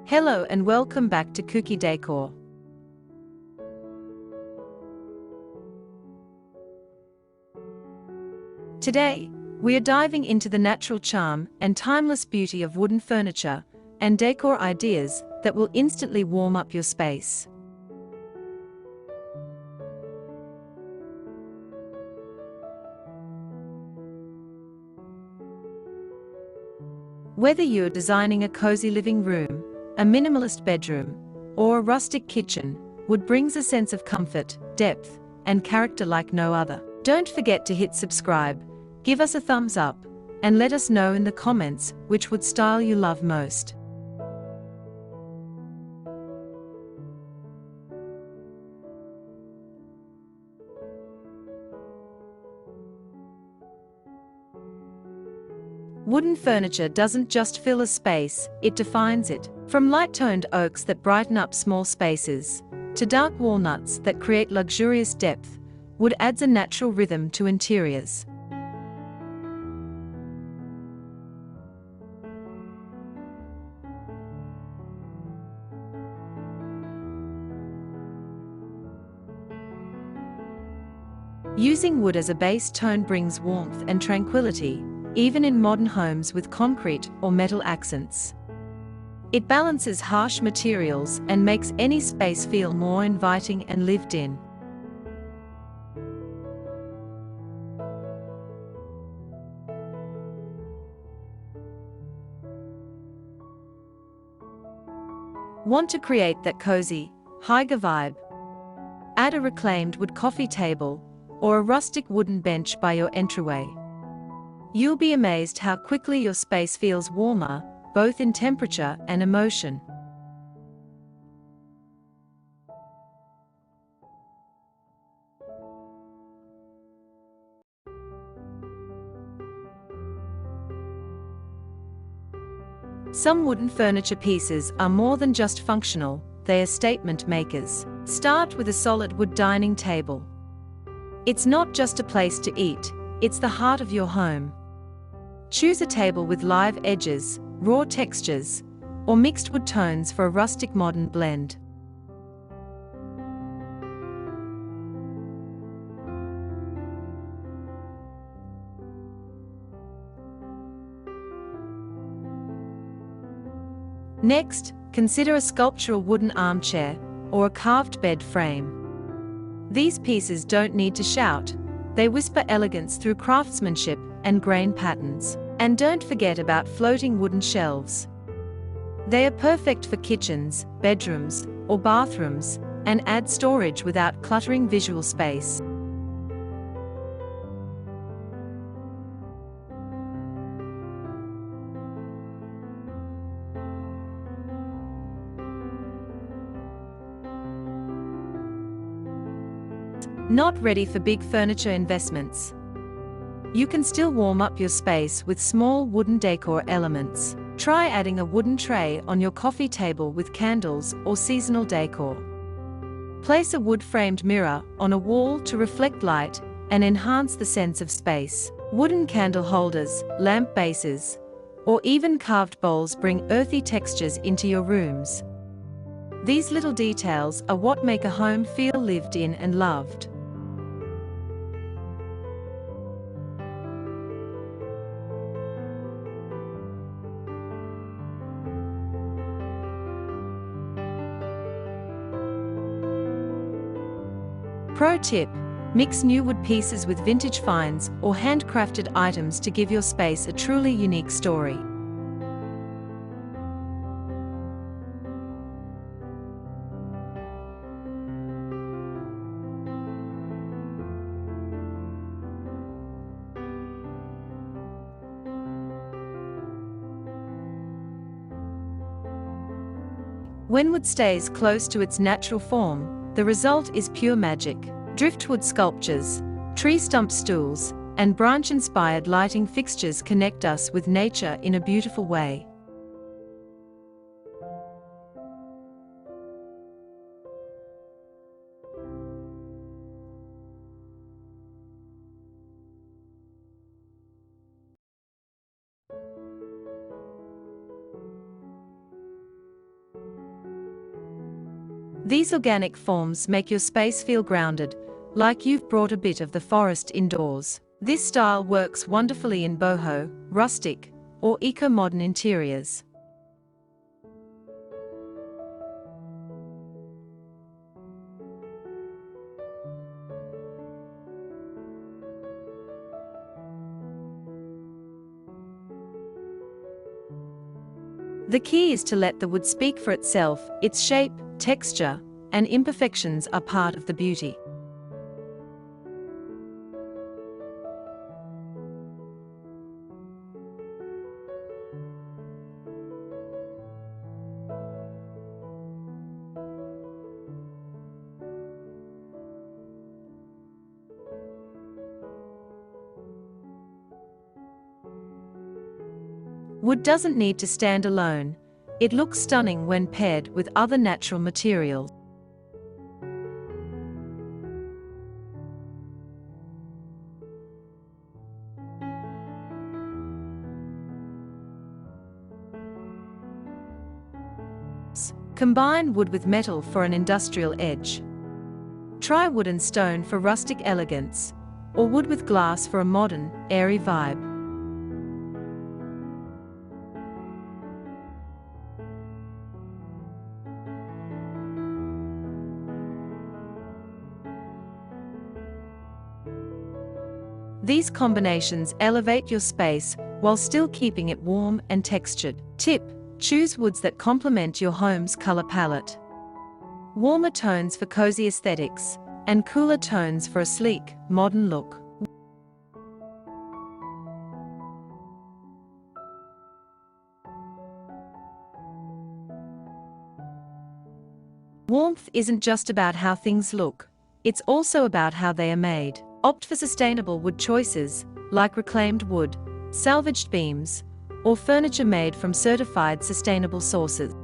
Hello and welcome back to Kuki Decor. Today, we are diving into the natural charm and timeless beauty of wooden furniture and decor ideas that will instantly warm up your space. Whether you're designing a cozy living room, a minimalist bedroom, or a rustic kitchen, wood brings a sense of comfort, depth, and character like no other. Don't forget to hit subscribe, give us a thumbs up, and let us know in the comments which wood style you love most. Wooden furniture doesn't just fill a space, it defines it. From light-toned oaks that brighten up small spaces, to dark walnuts that create luxurious depth, wood adds a natural rhythm to interiors. Using wood as a base tone brings warmth and tranquility, even in modern homes with concrete or metal accents. It balances harsh materials and makes any space feel more inviting and lived in. Want to create that cozy, hygge vibe? Add a reclaimed wood coffee table or a rustic wooden bench by your entryway. You'll be amazed how quickly your space feels warmer, both in temperature and emotion. Some wooden furniture pieces are more than just functional, they are statement makers. Start with a solid wood dining table. It's not just a place to eat, it's the heart of your home. Choose a table with live edges, raw textures, or mixed wood tones for a rustic modern blend. Next, consider a sculptural wooden armchair or a carved bed frame. These pieces don't need to shout, they whisper elegance through craftsmanship and grain patterns. And don't forget about floating wooden shelves. They are perfect for kitchens, bedrooms, or bathrooms, and add storage without cluttering visual space. Not ready for big furniture investments? You can still warm up your space with small wooden decor elements. Try adding a wooden tray on your coffee table with candles or seasonal decor. Place a wood-framed mirror on a wall to reflect light and enhance the sense of space. Wooden candle holders, lamp bases, or even carved bowls bring earthy textures into your rooms. These little details are what make a home feel lived in and loved. Pro tip: mix new wood pieces with vintage finds or handcrafted items to give your space a truly unique story. When wood stays close to its natural form, the result is pure magic. Driftwood sculptures, tree stump stools, and branch-inspired lighting fixtures connect us with nature in a beautiful way. These organic forms make your space feel grounded, like you've brought a bit of the forest indoors. This style works wonderfully in boho, rustic, or eco-modern interiors. The key is to let the wood speak for itself. Its shape, texture, and imperfections are part of the beauty. Wood doesn't need to stand alone. It looks stunning when paired with other natural materials. Combine wood with metal for an industrial edge. Try wood and stone for rustic elegance, or wood with glass for a modern, airy vibe. These combinations elevate your space while still keeping it warm and textured. Tip: choose woods that complement your home's color palette. Warmer tones for cozy aesthetics, and cooler tones for a sleek, modern look. Warmth isn't just about how things look, it's also about how they are made. Opt for sustainable wood choices, like reclaimed wood, salvaged beams, or furniture made from certified sustainable sources.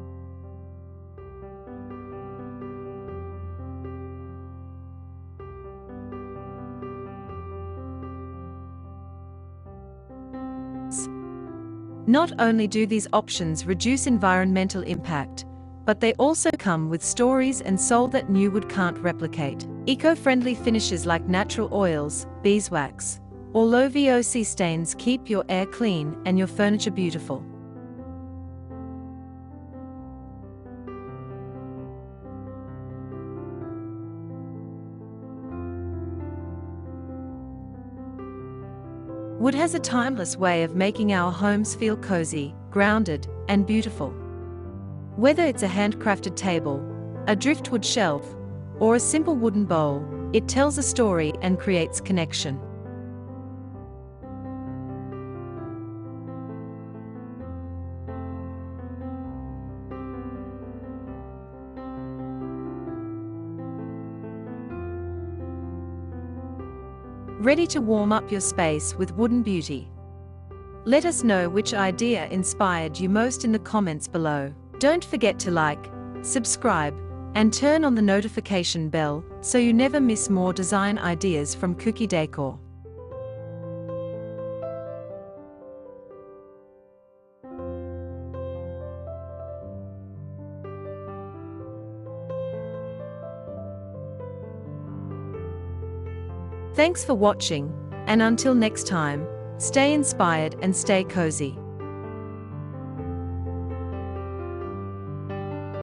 Not only do these options reduce environmental impact, but they also come with stories and soul that new wood can't replicate. Eco-friendly finishes like natural oils, beeswax, or low VOC stains keep your air clean and your furniture beautiful. Wood has a timeless way of making our homes feel cozy, grounded, and beautiful. Whether it's a handcrafted table, a driftwood shelf, or a simple wooden bowl, it tells a story and creates connection. Ready to warm up your space with wooden beauty? Let us know which idea inspired you most in the comments below. Don't forget to like, subscribe, and turn on the notification bell so you never miss more design ideas from Kuki Decor. Thanks for watching, and until next time, stay inspired and stay cozy.